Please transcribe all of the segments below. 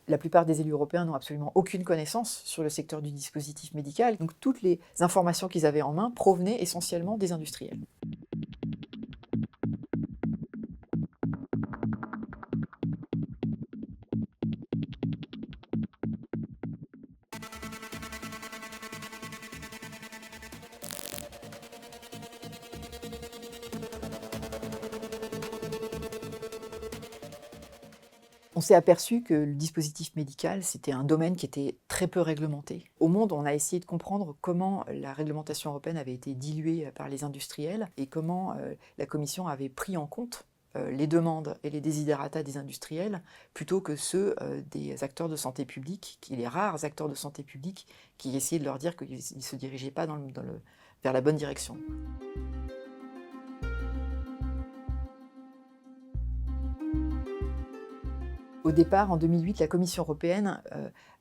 La plupart des élus européens n'ont absolument aucune connaissance sur le secteur du dispositif médical, donc toutes les informations qu'ils avaient en main provenaient essentiellement des industriels. On s'est aperçu que le dispositif médical, c'était un domaine qui était très peu réglementé. Au monde, on a essayé de comprendre comment la réglementation européenne avait été diluée par les industriels et comment la Commission avait pris en compte les demandes et les desiderata des industriels plutôt que ceux des acteurs de santé publique, les rares acteurs de santé publique qui essayaient de leur dire qu'ils ne se dirigeaient pas vers la bonne direction. Au départ, en 2008, la Commission européenne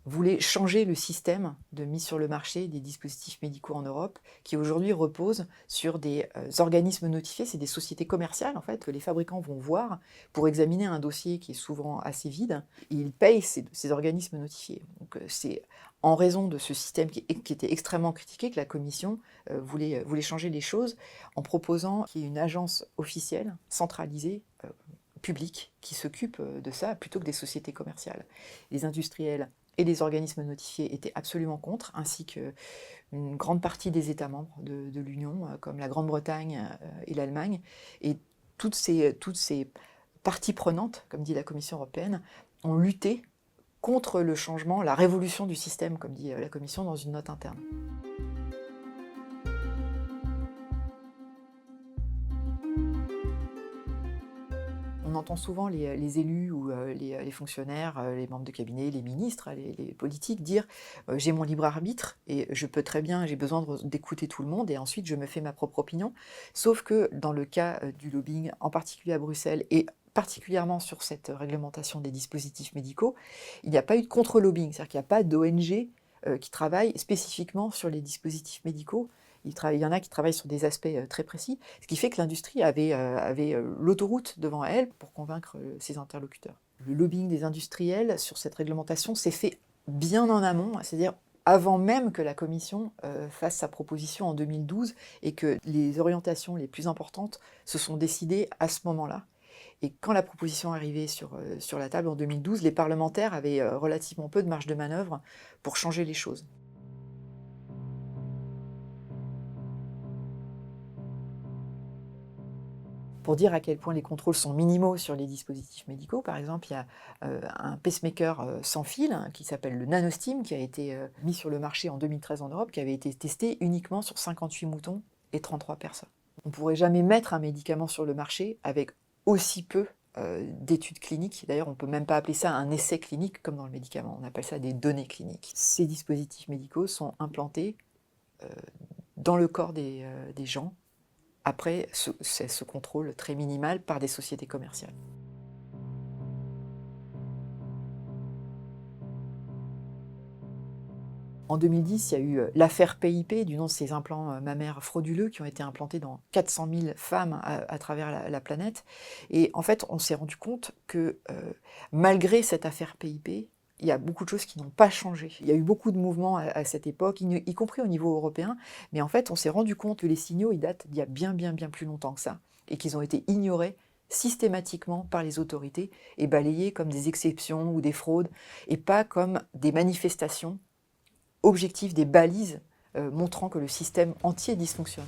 voulait changer le système de mise sur le marché des dispositifs médicaux en Europe, qui aujourd'hui repose sur des organismes notifiés, c'est des sociétés commerciales en fait, que les fabricants vont voir pour examiner un dossier qui est souvent assez vide, et ils payent ces organismes notifiés. Donc c'est en raison de ce système qui était extrêmement critiqué que la Commission voulait changer les choses en proposant qu'il y ait une agence officielle, centralisée, public qui s'occupe de ça plutôt que des sociétés commerciales. Les industriels et les organismes notifiés étaient absolument contre, ainsi qu'une grande partie des États membres de l'Union, comme la Grande-Bretagne et l'Allemagne. Et toutes ces parties prenantes, comme dit la Commission européenne, ont lutté contre le changement, la révolution du système, comme dit la Commission dans une note interne. On entend souvent les élus ou les fonctionnaires, les membres de cabinet, les ministres, les politiques dire j'ai mon libre arbitre et je peux très bien, j'ai besoin d'écouter tout le monde et ensuite je me fais ma propre opinion. Sauf que dans le cas du lobbying, en particulier à Bruxelles et particulièrement sur cette réglementation des dispositifs médicaux, il n'y a pas eu de contre-lobbying, c'est-à-dire qu'il n'y a pas d'ONG qui travaille spécifiquement sur les dispositifs médicaux. Il y en a qui travaillent sur des aspects très précis, ce qui fait que l'industrie avait l'autoroute devant elle pour convaincre ses interlocuteurs. Le lobbying des industriels sur cette réglementation s'est fait bien en amont, c'est-à-dire avant même que la Commission fasse sa proposition en 2012 et que les orientations les plus importantes se sont décidées à ce moment-là. Et quand la proposition est arrivée sur la table en 2012, les parlementaires avaient relativement peu de marge de manœuvre pour changer les choses. Pour dire à quel point les contrôles sont minimaux sur les dispositifs médicaux, par exemple, il y a un pacemaker sans fil qui s'appelle le NanoStim, qui a été mis sur le marché en 2013 en Europe, qui avait été testé uniquement sur 58 moutons et 33 personnes. On ne pourrait jamais mettre un médicament sur le marché avec aussi peu d'études cliniques. D'ailleurs, on ne peut même pas appeler ça un essai clinique comme dans le médicament, on appelle ça des données cliniques. Ces dispositifs médicaux sont implantés dans le corps des gens, après ce contrôle très minimal par des sociétés commerciales. En 2010, il y a eu l'affaire PIP, du nom de ces implants mammaires frauduleux qui ont été implantés dans 400 000 femmes à travers la planète. Et en fait, on s'est rendu compte que malgré cette affaire PIP, il y a beaucoup de choses qui n'ont pas changé. Il y a eu beaucoup de mouvements à cette époque, y compris au niveau européen, mais en fait, on s'est rendu compte que les signaux, ils datent d'il y a bien plus longtemps que ça, et qu'ils ont été ignorés systématiquement par les autorités et balayés comme des exceptions ou des fraudes, et pas comme des manifestations objectives, des balises montrant que le système entier dysfonctionne.